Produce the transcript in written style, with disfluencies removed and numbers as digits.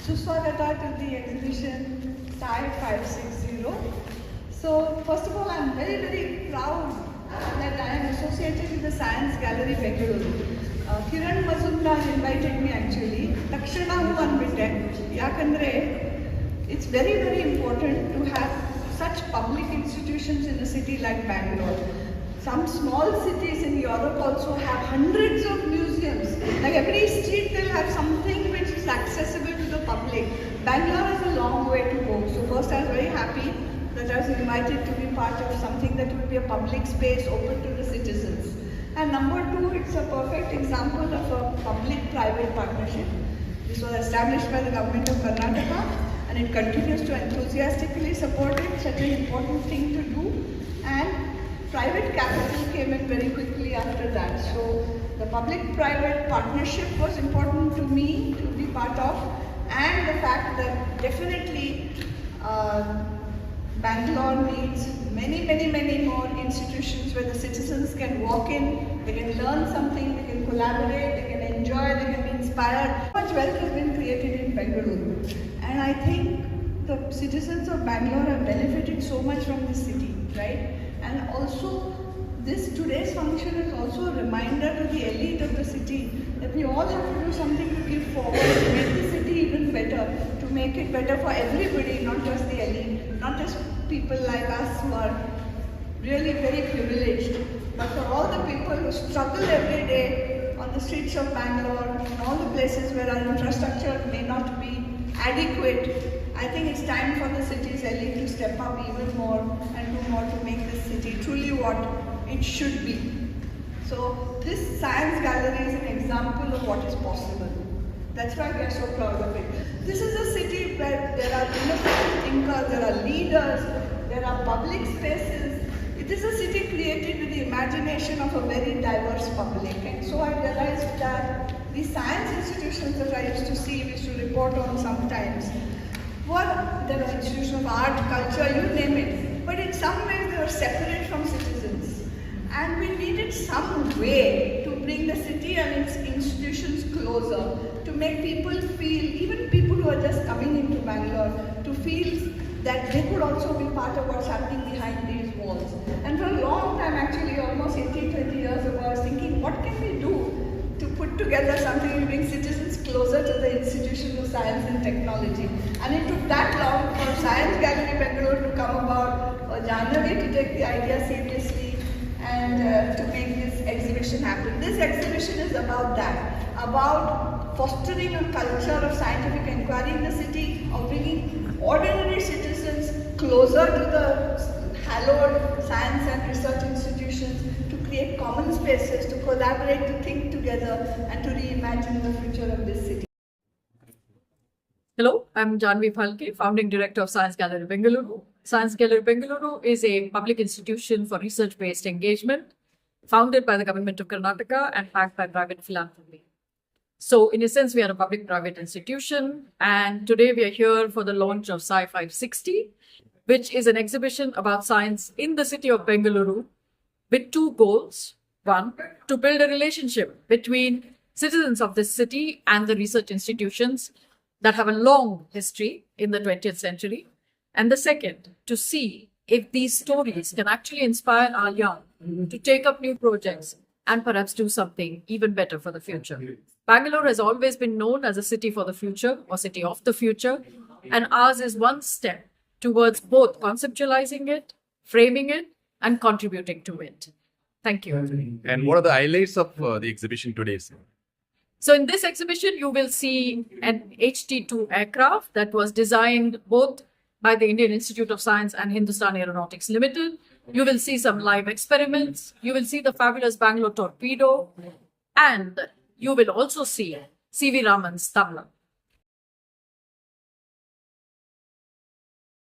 Suswagata to the exhibition Sci 560. So, first of all, I'm very, very proud that I am associated with the Science Gallery Bengaluru. Kiran Mazumdar invited me actually. Takshana hu anbitte. Yakandre, it's very, very important to have such public institutions in a city like Bangalore. Some small cities in Europe also have hundreds of museums. Like every street they'll have something which is accessible to the public. Bangalore has a long way to go. So first I was very happy that I was invited to be part of something that will be a public space open to the citizens. And number two, it's a perfect example of a public-private partnership. This was established by the government of Karnataka and it continues to enthusiastically support it, such an important thing to do. And private capital came in very quickly after that. So the public-private partnership was important to me to be part of, and the fact that definitely Bangalore needs many more institutions where the citizens can walk in, they can learn something, they can collaborate, they can enjoy, they can be inspired. So much wealth has been created in Bengaluru, and I think the citizens of Bangalore have benefited so much from this city, right? And also, today's function is also a reminder to the elite of the city that we all have to do something to give forward, to make the city even better, to make it better for everybody, not just the elite, not just people like us who are really very privileged, but for all the people who struggle every day on the streets of Bangalore, in all the places where our infrastructure may not be adequate. I think it's time for the city's elite to step up even more and do more to make this city truly what it should be. So this science gallery is an example of what is possible. That's why we are so proud of it. This is a city where there are innovative thinkers, there are leaders, there are public spaces. It is a city created with the imagination of a very diverse public. And so I realized that the science institutions that I used to see, we used to report on sometimes, there are institutions of art, culture, you name it. But in some ways they were separate from citizens. And we needed some way to bring the city and its institutions closer, to make people feel, even people who are just coming into Bangalore, to feel that they could also be part of what's happening behind these walls. And for a long time, actually almost 18-20 years ago, I was thinking, what can we do to put together something to bring citizens closer to the institutions of science and technology. And it took that long for Science Gallery Bengaluru to come about, or Janhavi to take the idea seriously and to make this exhibition happen. This exhibition is about that, about fostering a culture of scientific inquiry in the city, of bringing ordinary citizens closer to the hallowed science and research institutions, to create common spaces, to collaborate, to think together, and to reimagine the future of this city. Hello, I'm Janhavi Phalke, Founding Director of Science Gallery Bengaluru. Science Gallery Bengaluru is a public institution for research-based engagement, founded by the government of Karnataka and backed by private philanthropy. So, in a sense, we are a public-private institution, and today we are here for the launch of Sci 560, which is an exhibition about science in the city of Bengaluru with two goals. One, to build a relationship between citizens of this city and the research institutions that have a long history in the 20th century. And the second, to see if these stories can actually inspire our young to take up new projects and perhaps do something even better for the future. Bangalore has always been known as a city for the future or city of the future, and ours is one step towards both conceptualizing it, framing it, and contributing to it. Thank you. And what are the highlights of the exhibition today, sir? So in this exhibition, you will see an HT-2 aircraft that was designed both by the Indian Institute of Science and Hindustan Aeronautics Limited. You will see some live experiments. You will see the fabulous Bangalore torpedo. And you will also see C.V. Raman's tabla.